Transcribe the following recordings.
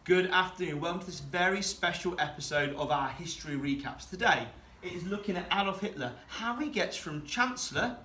Good afternoon, welcome to this very special episode of our History Recaps. Today, it is looking at Adolf Hitler, how he gets from Chancellor,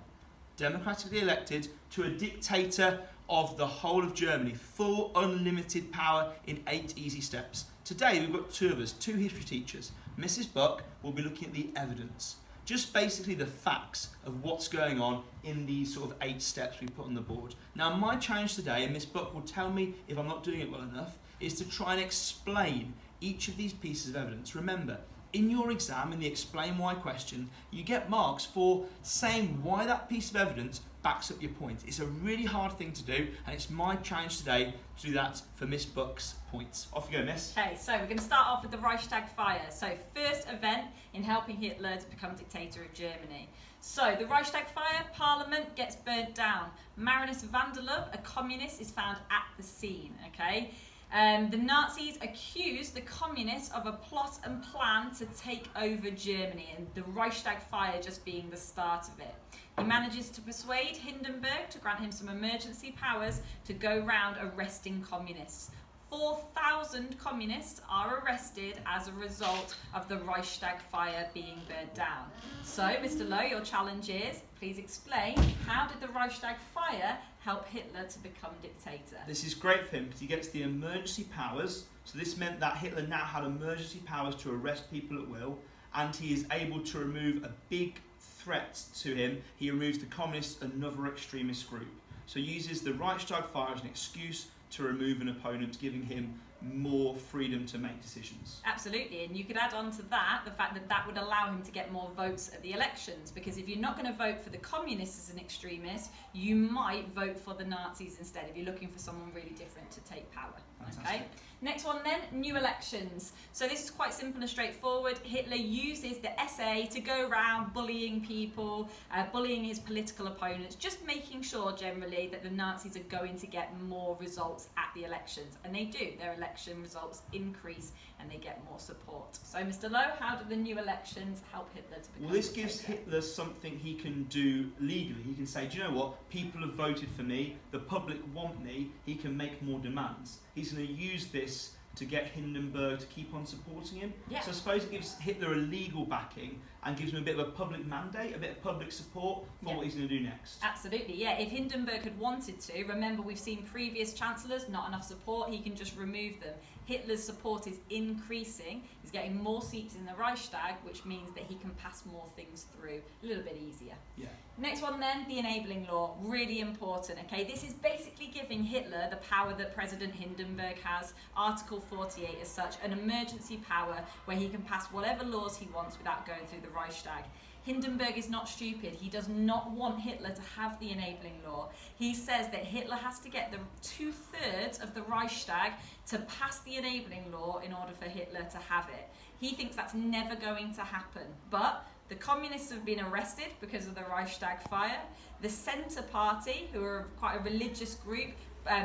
democratically elected, to a dictator of the whole of Germany, full unlimited power in 8 easy steps. Today, we've got two of us, two history teachers. Mrs. Buck will be looking at the evidence, just basically the facts of what's going on in these sort of 8 steps we put on the board. Now, my challenge today, and Miss Buck will tell me if I'm not doing it well enough, is to try and explain each of these pieces of evidence. Remember, in your exam, in the explain why question, you get marks for saying why that piece of evidence backs up your point. It's a really hard thing to do, and it's my challenge today to do that for Miss Buck's points. Off you go, Miss. Okay, so we're going to start off with the Reichstag Fire. So first event in helping Hitler to become dictator of Germany. So the Reichstag Fire, Parliament gets burnt down. Marinus van der Lubbe, a communist, is found at the scene, okay? The Nazis accuse the communists of a plot and plan to take over Germany, and the Reichstag Fire just being the start of it. He manages to persuade Hindenburg to grant him some emergency powers to go round arresting communists. 4,000 communists are arrested as a result of the Reichstag Fire being burnt down. So, Mr. Lowe, your challenge is, please explain, how did the Reichstag Fire help Hitler to become dictator? This is great for him because he gets the emergency powers. So this meant that Hitler now had emergency powers to arrest people at will, and he is able to remove a big threat to him. He removes the communists, another extremist group. So he uses the Reichstag Fire as an excuse to remove an opponent, giving him more freedom to make decisions. Absolutely, and you could add on to that the fact that that would allow him to get more votes at the elections, because if you're not going to vote for the communists as an extremist, you might vote for the Nazis instead if you're looking for someone really different to take power. Fantastic. Okay. Next one then, new elections. So this is quite simple and straightforward. Hitler uses the SA to go around bullying people, bullying his political opponents, just making sure generally that the Nazis are going to get more results at the elections. And they do. Their election results increase and they get more support. So Mr. Lowe, how do the new elections help Hitler to become Well, this dictator? gives Hitler something he can do legally. He can say, do you know what? People have voted for me. The public want me. He can make more demands. He's going to use this to get Hindenburg to keep on supporting him. Yeah. So I suppose it gives Hitler a legal backing and gives him a bit of a public mandate, a bit of public support for what he's going to do next. Absolutely, yeah. If Hindenburg had wanted to, remember we've seen previous chancellors, not enough support, he can just remove them. Hitler's support is increasing, he's getting more seats in the Reichstag, which means that he can pass more things through a little bit easier. Yeah. Next one then, the enabling law, really important, okay? This is basically giving Hitler the power that President Hindenburg has, Article 48 as such, an emergency power where he can pass whatever laws he wants without going through the Reichstag. Hindenburg is not stupid. He does not want Hitler to have the enabling law. He says that Hitler has to get the 2/3 of the Reichstag to pass the enabling law in order for Hitler to have it. He thinks that's never going to happen. But the communists have been arrested because of the Reichstag Fire. The Centre Party, who are quite a religious group,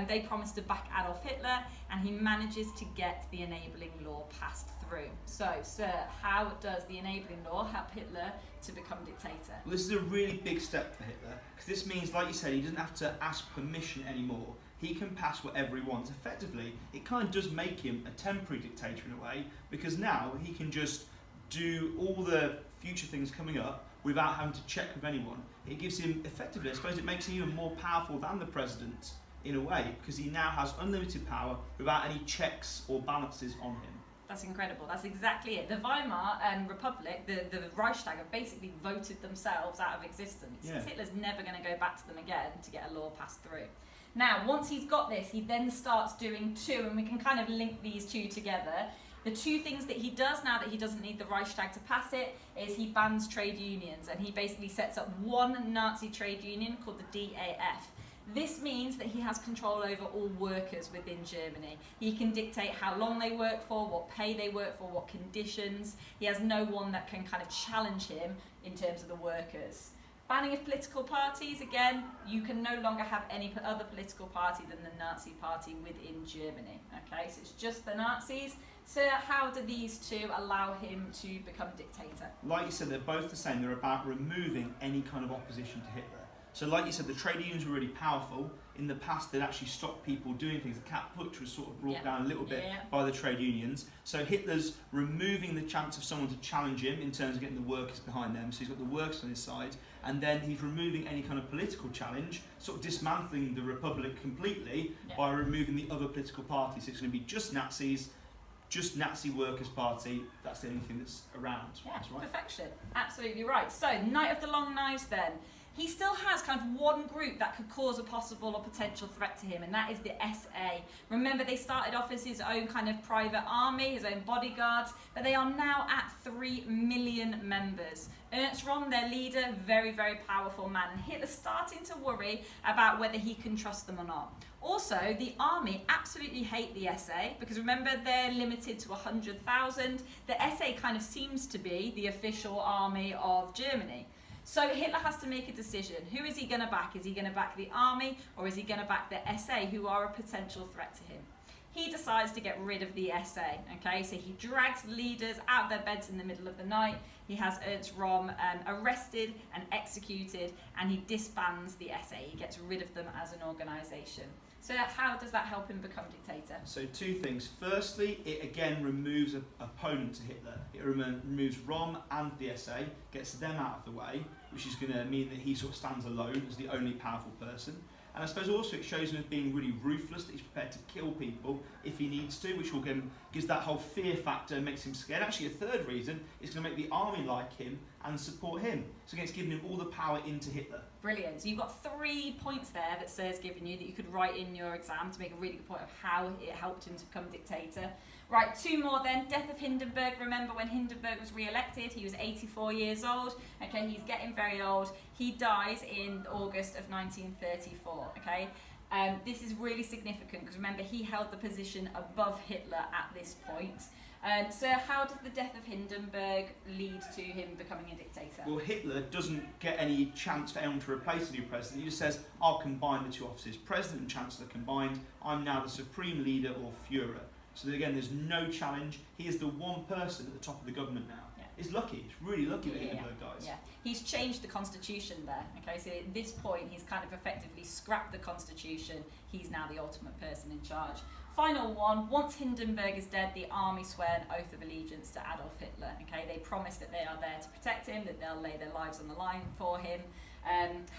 they promised to back Adolf Hitler, and he manages to get the enabling law passed through. So, sir, how does the enabling law help Hitler to become dictator? Well, this is a really big step for Hitler, because this means, like you said, he doesn't have to ask permission anymore. He can pass whatever he wants. Effectively, it kind of does make him a temporary dictator in a way, because now he can just do all the future things coming up without having to check with anyone. It gives him, effectively, I suppose it makes him even more powerful than the president in a way, because he now has unlimited power without any checks or balances on him. That's incredible. That's exactly it. The Weimar Republic, the Reichstag, have basically voted themselves out of existence. Yeah. Hitler's never going to go back to them again to get a law passed through. Now, once he's got this, he then starts doing two, and we can kind of link these two together. The two things that he does now that he doesn't need the Reichstag to pass it is he bans trade unions, and he basically sets up one Nazi trade union called the DAF. This means that he has control over all workers within Germany. He can dictate how long they work for, what pay they work for, what conditions. He has no one that can kind of challenge him in terms of the workers. Banning of political parties, again, you can no longer have any other political party than the Nazi party within Germany. Okay, so it's just the Nazis. So how do these two allow him to become dictator? Like you said, they're both the same. They're about removing any kind of opposition to Hitler. So like you said, the trade unions were really powerful in the past they'd actually stopped people doing things. The Cat Putsch was sort of brought down a little bit Yeah. by the trade unions. So Hitler's removing the chance of someone to challenge him in terms of getting the workers behind them. So he's got the workers on his side, and then he's removing any kind of political challenge, sort of dismantling the Republic completely by removing the other political parties. So it's going to be just Nazis, just Nazi Workers' Party. That's the only thing that's around. Yeah, That's right. perfection. Absolutely right. So, Night of the Long Knives then. He still has kind of one group that could cause a possible or potential threat to him, and that is the SA. Remember, they started off as his own kind of private army, his own bodyguards, but they are now at 3 million members. Ernst Röhm, their leader, very, very powerful man. And Hitler's starting to worry about whether he can trust them or not. Also, the army absolutely hate the SA because remember, they're limited to 100,000. The SA kind of seems to be the official army of Germany. So Hitler has to make a decision. Who is he going to back? Is he going to back the army or is he going to back the SA, who are a potential threat to him? He decides to get rid of the SA, okay? So he drags the leaders out of their beds in the middle of the night. He has Ernst Röhm arrested and executed, and he disbands the SA. He gets rid of them as an organisation. So how does that help him become dictator? So two things. Firstly, it again removes an opponent to Hitler. It removes Röhm and the SA, gets them out of the way, which is going to mean that he sort of stands alone as the only powerful person. And I suppose also it shows him as being really ruthless, that he's prepared to kill people if he needs to, which will gives that whole fear factor and makes him scared. Actually, a third reason is going to make the army like him and support him. So again, it's giving him all the power into Hitler. Brilliant. So you've got 3 points there that Sir's given you that you could write in your exam to make a really good point of how it helped him to become dictator. Right, 2 more then. Death of Hindenburg. Remember when Hindenburg was re-elected, he was 84 years old. Okay, he's getting very old. He dies in August of 1934. Okay, this is really significant because remember he held the position above Hitler at this point. So how does the death of Hindenburg lead to him becoming a dictator? Well, Hitler doesn't get any chance for anyone to replace the new president. He just says, I'll combine the 2 offices, president and chancellor combined. I'm now the supreme leader or Führer. So again, there's no challenge. He is the one person at the top of the government now. Yeah. He's lucky. He's really lucky that Hindenburg dies. Yeah, he's changed the constitution there. Okay, so at this point, he's kind of effectively scrapped the constitution. He's now the ultimate person in charge. Final one, once Hindenburg is dead, the army swear an oath of allegiance to Adolf Hitler. Okay, they promise that they are there to protect him, that they'll lay their lives on the line for him.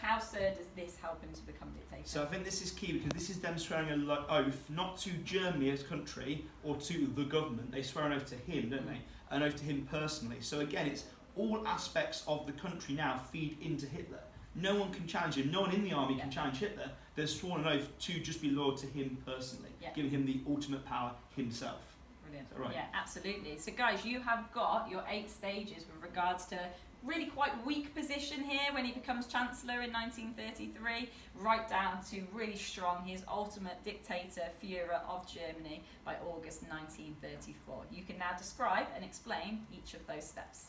How, Sir, does this help him to become dictator? So I think this is key because this is them swearing an oath not to Germany as a country or to the government. They swear an oath to him, don't they? An oath to him personally. So again, it's all aspects of the country now feed into Hitler. No one can challenge him. No one in the army can challenge Hitler. They've sworn an oath to just be loyal to him personally, giving him the ultimate power himself. Brilliant. Right? Yeah, absolutely. So guys, you have got your 8 stages with regards to really quite weak position here when he becomes Chancellor in 1933, right down to really strong, his ultimate dictator, Führer of Germany by August 1934. You can now describe and explain each of those steps.